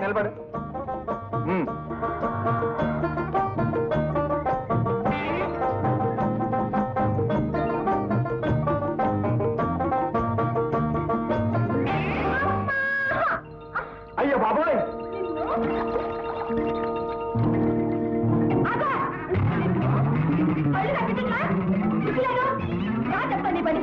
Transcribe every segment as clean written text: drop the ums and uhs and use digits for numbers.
నిలబడు. అయ్యో బాబోయ్, చెప్పండి పని.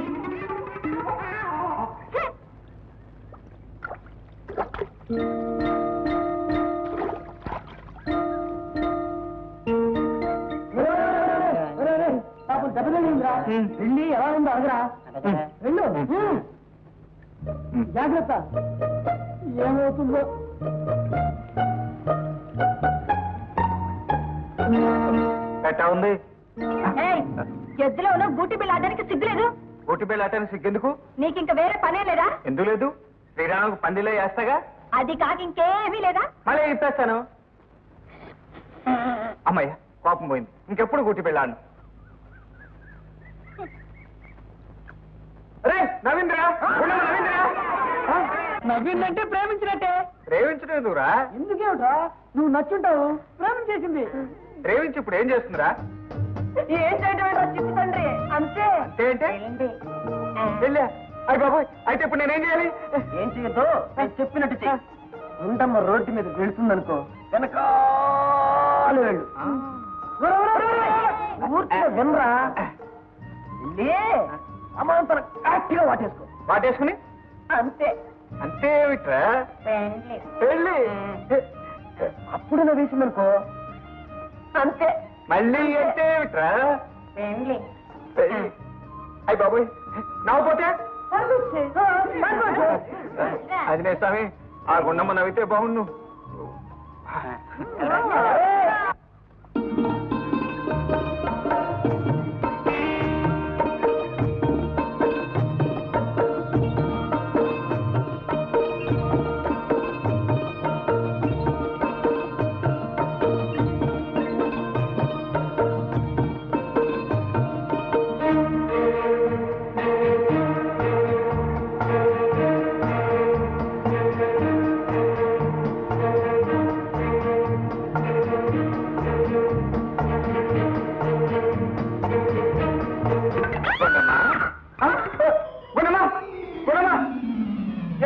వెళ్ళి ఎలా ఉందో అడగరా. వెళ్ళు, జాగ్రత్త, ఏమవుతుందో. ఎట్టా ఉంది? ఎద్దులో ఉన్న బూటి బిల్ ఆడడానికి సిగ్గులేదు? బూటి బిల్ ఆడడానికి సిగ్గెందుకు? నీకింక వేరే పనే లేదా? ఎందుకు లేదు? శ్రీరాముకు పందిలో వేస్తాగా. అది కాక ఇంకేమీ లేదా? మళ్ళీ ఇప్పేస్తాను. అమ్మయ్య, కోపం పోయింది. ఇంకెప్పుడు బూటి బిల్ ఆడను. అరే నవీంద్ర, నవీంద్ర. నవీన్ అంటే ప్రేమించినట్టే. ప్రేమించడం ఎందుకురా? ఎందుకేమిట్రా, నువ్వు నచ్చుంటావు, ప్రేమించేసింది. ప్రేమించి ఇప్పుడు ఏం చేస్తుందిరా? ఏం చేయడం చిట్టి తండ్రి, అంతే. అంటే వెళ్ళా. అయ్యి బాబోయ్, అయితే ఇప్పుడు నేనేం చేయాలి? ఏం చేయొద్దు, చెప్పినట్టు చెయ్యి. ఉండమ్మ రోడ్డు మీద వెళ్తుందనుకో, వెనకాలు వెళ్ళు. పూర్తిగా వినరా, అమాంతరం గట్టిగా వాటేసుకో. వాటేసుకుని అంతే. అంతే విట్రా పెళ్ళి. అప్పుడు నా వేసిందనుకో, అంతే. మళ్ళీ అంటే విట్రా పెళ్ళి. అయ్యి బాబోయ్, నవ్వుపోతే అది నే స్వామి, ఆ గుండమ్మ నవ్వితే బాగుండు.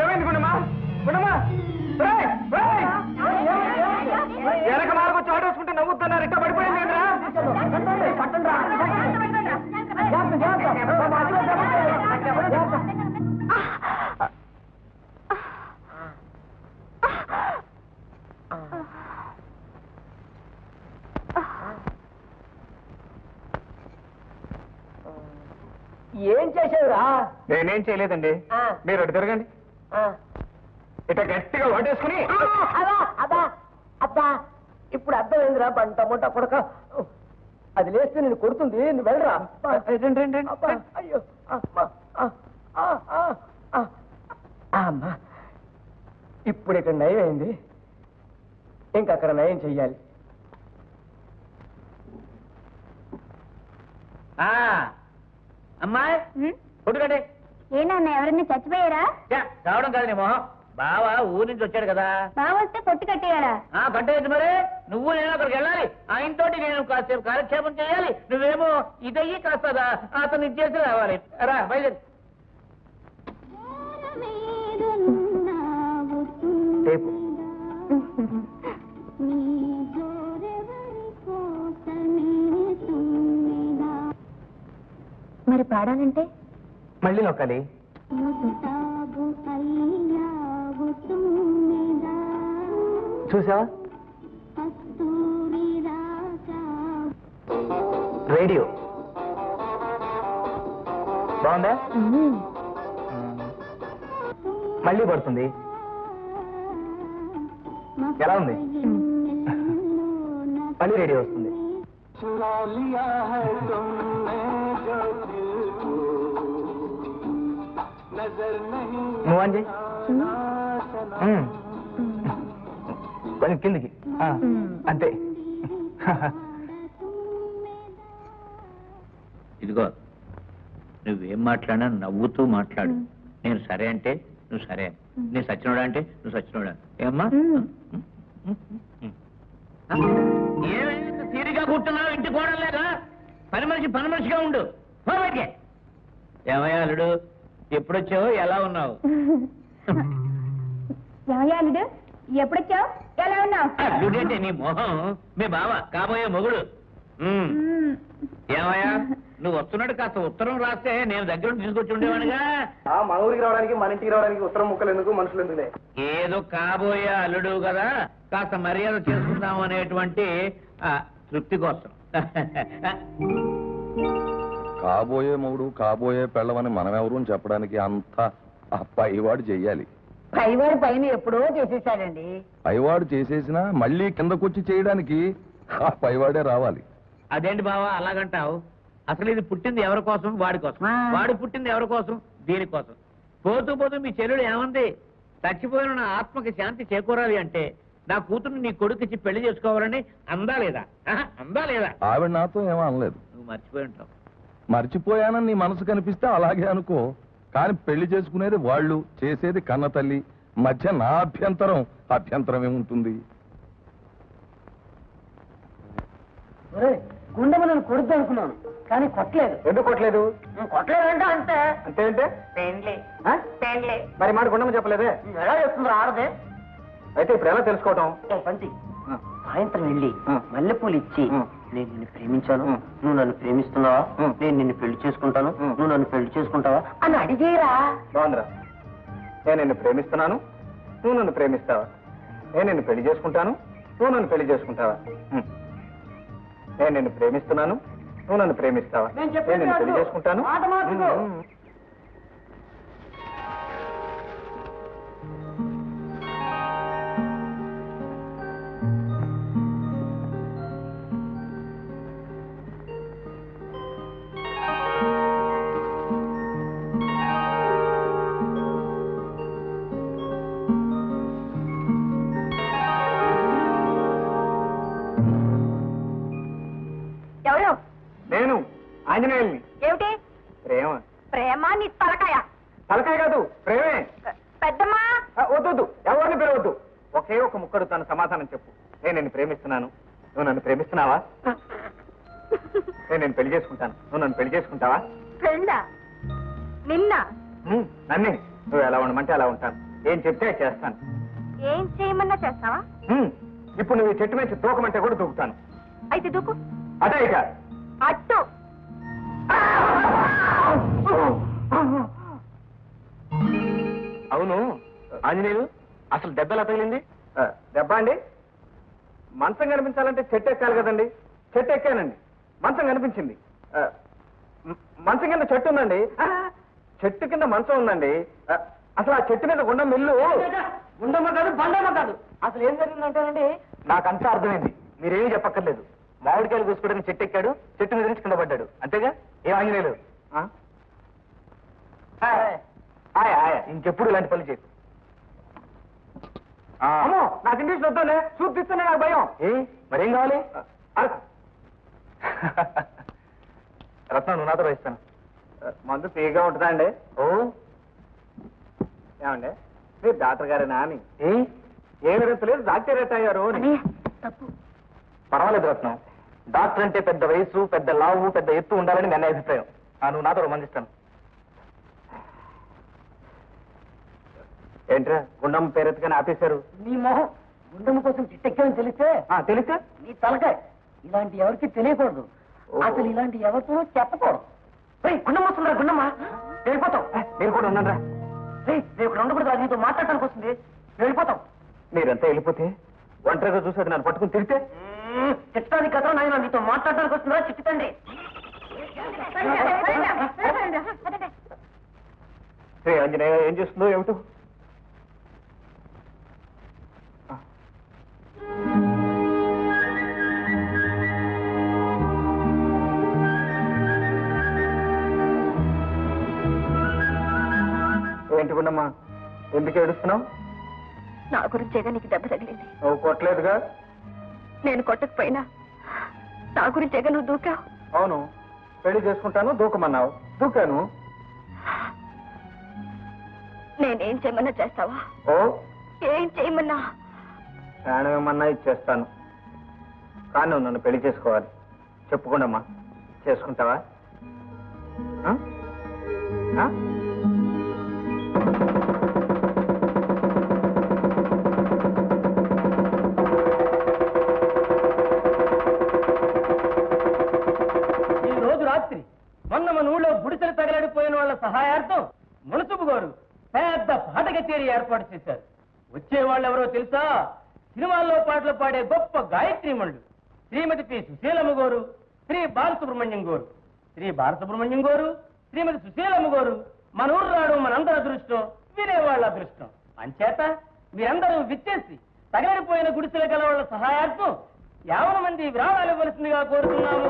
ఏమైంది గుండమ్మా? గుండమ్మా, వెనక మార్గం చాటేసుకుంటే నవ్వుతున్నారు. ఇట్ట పడిపోయింది ఏంద్రా? ఏం చేసావురా? నేనేం చేయలేదండి, మీరు అటు తిరగండి. ఇట గట్టిగా వాటేసుకుని. అబ్బా, ఇప్పుడు అర్థమైందిరా బంట ముట్ట కొడక. అది లేస్తే నేను కొడుతుంది, నువ్వు వెళ్ళరా. అయ్యో అమ్మా, ఇప్పుడు ఇక్కడ నయం అయింది, ఇంకక్కడ నయం చెయ్యాలి. అమ్మాయి కొట్టుకండి. ఏనన్నా, ఎవరన్నా చచ్చిపోయారా? రావడం కాదు నీ మొహం, బావ ఊరి నుంచి వచ్చాడు కదా. బాగా వస్తే పొట్టు కట్టేయాలా? కట్టేది మరి. నువ్వు నేను అక్కడికి వెళ్ళాలి, ఆయనతోటి నేను కాసేపు కాలక్షేపం చేయాలి. నువ్వేమో ఇదయ్యి కాస్త అతను ఇచ్చేసి రావాలి. రా బయలుదేరి. మరి పాడాలంటే మళ్ళీ నొక్కాలి. చూసావా, రేడియో బాగుందా? మళ్ళీ పడుతుంది. ఎలా ఉంది? మళ్ళీ రేడియో వస్తుంది. నువ్వు అని చెయ్యి. కొంచెం కిందికి అంతే. ఇదిగో నువ్వేం మాట్లాడినా నవ్వుతూ మాట్లాడు. నేను సరే అంటే నువ్వు సరే, నేను సచ్చినోడా అంటే నువ్వు సచ్చినోడా. ఏమ్మా ఏమైంది తీరిగా కూర్చున్నావు? ఇంటి కూడా లేదా? పని మనిషిగా ఉండు. ఏమయ్యా అల్లుడు, ఎప్పుడొచ్చావు? ఎలా ఉన్నావు? ఏమయ్యాలుడు ఎప్పుడొచ్చావు? ఎలా ఉన్నావు? అల్లుడంటే నీ మొహం మీ బావ కాబోయే మొగుడు. ఏమయ్యా నువ్వు వస్తున్నాడు, కాస్త ఉత్తరం రాస్తే నేను దగ్గర తీసుకొచ్చి ఉండేవాడిగా. మన ఊరికి రావడానికి మన ఇంటికి రావడానికి ఉత్తరం ముక్కలు ఎందుకు, మనుషులు ఎందుకులే. ఏదో కాబోయే అల్లుడు కదా, కాస్త మర్యాద చేసుకుందాం అనేటువంటి తృప్తి కోసం. కాబోయే మొగుడు కాబోయే పెళ్ళమని మనమెవరు చెప్పడానికి అంతా ఆ పైవాడు చెయ్యాలి. పైవాడు పైన ఎప్పుడో చేసేసాడండి. పైవాడు చేసేసినా మళ్ళీ కిందకొచ్చి చేయడానికి ఆ పైవాడే రావాలి. అదేంటి బావా అలాగంటావు? అసలు ఇది పుట్టింది ఎవరి కోసం? వాడి కోసం. వాడు పుట్టింది ఎవరి కోసం? దీనికోసం. పోతూ పోతూ మీ చెల్లెడు ఏమంది? చచ్చిపోయిన నా ఆత్మకి శాంతి చేకూరాలి అంటే నా కూతురు నీ కొడుకుచ్చి పెళ్లి చేసుకోవాలని అందా లేదా? అందా లేదా? ఆవిడ నాతో ఏమో అనలేదు. నువ్వు మర్చిపోయి ఉంటావు. మర్చిపోయానని నీ మనసు కనిపిస్తే అలాగే అనుకో, కానీ పెళ్లి చేసుకునేది వాళ్ళు, చేసేది కన్న తల్లి. మధ్య నా అభ్యంతరం ఏముంటుంది? గుండెము నన్ను కొడుద్దు అనుకున్నాను, కానీ కొట్టలేదు. ఎందుకు కొట్టలేదు? కొట్టలేదంటే అంతే. అంతే అంటే పెండ్లే మరి మాట గుండమ్మ చెప్పలేదే? ఎలా చెప్తుంది ఆడదే? అయితే ఇప్పుడు ఎలా తెలుసుకోవటం? పంచి సాయంత్రం వెళ్ళి మల్లెపూలు ఇచ్చి, నేను నిన్ను ప్రేమించాను, నువ్వు నన్ను ప్రేమిస్తున్నావా, నేను నిన్ను పెళ్లి చేసుకుంటాను, నువ్వు నన్ను పెళ్లి చేసుకుంటావా అని అడిగేరా. బాగుందిరా. నేను నిన్ను ప్రేమిస్తున్నాను, నువ్వు నన్ను ప్రేమిస్తావా? నేను నిన్ను పెళ్లి చేసుకుంటాను, నువ్వు నన్ను పెళ్లి చేసుకుంటావా? నేను నిన్ను ప్రేమిస్తున్నాను, నువ్వు నన్ను ప్రేమిస్తావా? నేను నిన్ను పెళ్లి చేసుకుంటాను. ఎవరు? నేను ఆంజనేయుల్ని. ఏమిటి ప్రేమ? ప్రేమ నీ తలకాయ. తలకాయ కాదు, ప్రేమే. పెద్దమ్మా వద్దు, ఎవరిని పిలవద్దు. ఒకే ఒక ముక్కడు తన సమాధానం చెప్పు. నేను నిన్ను ప్రేమిస్తున్నాను, నువ్వు నన్ను ప్రేమిస్తున్నావా? నేను నిన్ను పెళ్లి చేసుకుంటాను, నువ్వు నన్ను పెళ్లి చేసుకుంటావా? ఫ్రెండా? నిన్న నన్నే. నువ్వు ఎలా ఉండమంటే అలా ఉంటాను. ఏం చెప్తే చేస్తాను. ఏం చేయమన్నా చేస్తావా? ఇప్పుడు నువ్వు ఈ చెట్టు మీద దూకమంటే కూడా దూకుతాను. అయితే దూకు. అదే ఇక అట్టు. అవును ఆంజనేయులు, అసలు దెబ్బ ఎలా తగిలింది? దెబ్బ అండి, మంచం కనిపించాలంటే చెట్టు ఎక్కాలి కదండి. చెట్టు ఎక్కానండి, మంచం కనిపించింది. మంచం కింద చెట్టు ఉందండి, చెట్టు కింద మంచం ఉందండి. అసలు ఆ చెట్టు మీద గుండం మిల్లు. గుండమ్మ కాదు, బండమ్మ కాదు. అసలు ఏం జరిగిందంటేనండి, నాకంతా అర్థమైంది. మీరేమీ చెప్పక్కర్లేదు. మామిడికాయలు కోసుకోవడానికి చెట్టు ఎక్కాడు, చెట్టు మీద నుంచి కింద పడ్డాడు, అంతేగా? ఏం ఆంజనేయులు? ఇంకెప్పుడు ఇలాంటి పనులు చేయకు. నాకు ఇంగ్లీష్ వద్దానే, చూపిస్తేనే నాకు భయం. మరేం కావాలి? రత్నం, నువ్వు నాతో వహిస్తాను. మందు ఫ్రీగా ఉంటుందా అండి? ఓ ఏమండి, మీరు డాక్టర్ గారేనా అని? ఏమి రెత్తలేదు, డాక్టర్ రేట్ అయ్యారు. తప్పు. పర్వాలేదు రత్నం, డాక్టర్ అంటే పెద్ద వయసు, పెద్ద లావు, పెద్ద ఎత్తు ఉండాలని ನನ್ನ అభిప్రాయం. నువ్వు నాతో మందిస్తాను. ఏంట్రా గుండమ్మ పేరెత్తుగానే ఆపేశారు? నీ మొహం గుండమ్మ కోసం చిట్టెక్కామని తెలిస్తే తెలిస్తే నీ తలకాయ. ఇలాంటి ఎవరికి తెలియకూడదు, అసలు ఇలాంటి ఎవరితో చెప్పకూడదు. గుండమ్మ వస్తుందా? గుండమ్మ వెళ్ళిపోతాం. నేను కూడా ఉన్నారా? నేను ఇక్కడ ఉండకూడదు, అది నీతో మాట్లాడటానికి వస్తుంది. వెళ్ళిపోతాం. మీరంతా వెళ్ళిపోతే ఒంటరిగా చూసేది నన్ను పట్టుకుని తిరిగితే? చిట్టడానికి కదా నాయన, నీతో మాట్లాడటానికి వస్తుందా? చిట్టుతండి. శ్రీ ఆంజనేయ ఏం చేస్తుందో ఏమిటో. ఏంటి గుండమ్మా, ఎందుకు ఏడుస్తున్నావు? నా గురించేగా నీకు దెబ్బ తగిలింది. నువ్వు కొట్టలేదుగా? నేను కొట్టకపోయినా నా గురించేగా నువ్వు దూకావు. అవును, పెళ్లి చేసుకుంటాను దూకమన్నావు, దూకాను. నేనేం చేయమన్నా చేస్తావా? ఓ, ఏం చేయమన్నా? ప్రాణం ఏమన్నా ఇచ్చేస్తాను, కానీ నువ్వు నన్ను పెళ్లి చేసుకోవాలి. చెప్పుకోండమ్మా, చేసుకుంటావా? ఆ? ఆ? ఈ రోజు రాత్రి మొన్న మన ఊళ్ళో గుడిసెలు తగలడిపోయిన వాళ్ళ సహాయార్థం మునసుబు గారు పెద్ద పాట కచేరీ ఏర్పాటు చేశారు. వచ్చే వాళ్ళు ఎవరో తెలుసా? సినిమాల్లో పాటలు పాడే గొప్ప గాయత్రీమణులు శ్రీమతి పి సుశీలమ్మ గారు, శ్రీ బాలసుబ్రహ్మణ్యం గారు. శ్రీ బాలసుబ్రహ్మణ్యం గారు, శ్రీమతి సుశీలమ్మ గారు మన ఊరు రావడం మనందరి అదృష్టం, వినేవాళ్ళ అదృష్టం. అంచేత మీరందరూ విచ్చేసి తగలడిపోయిన గుడిసెల గల వాళ్ళ సహాయార్థం 50 మంది విరాళాలు ఇవ్వవలసిందిగా కోరుతున్నాము.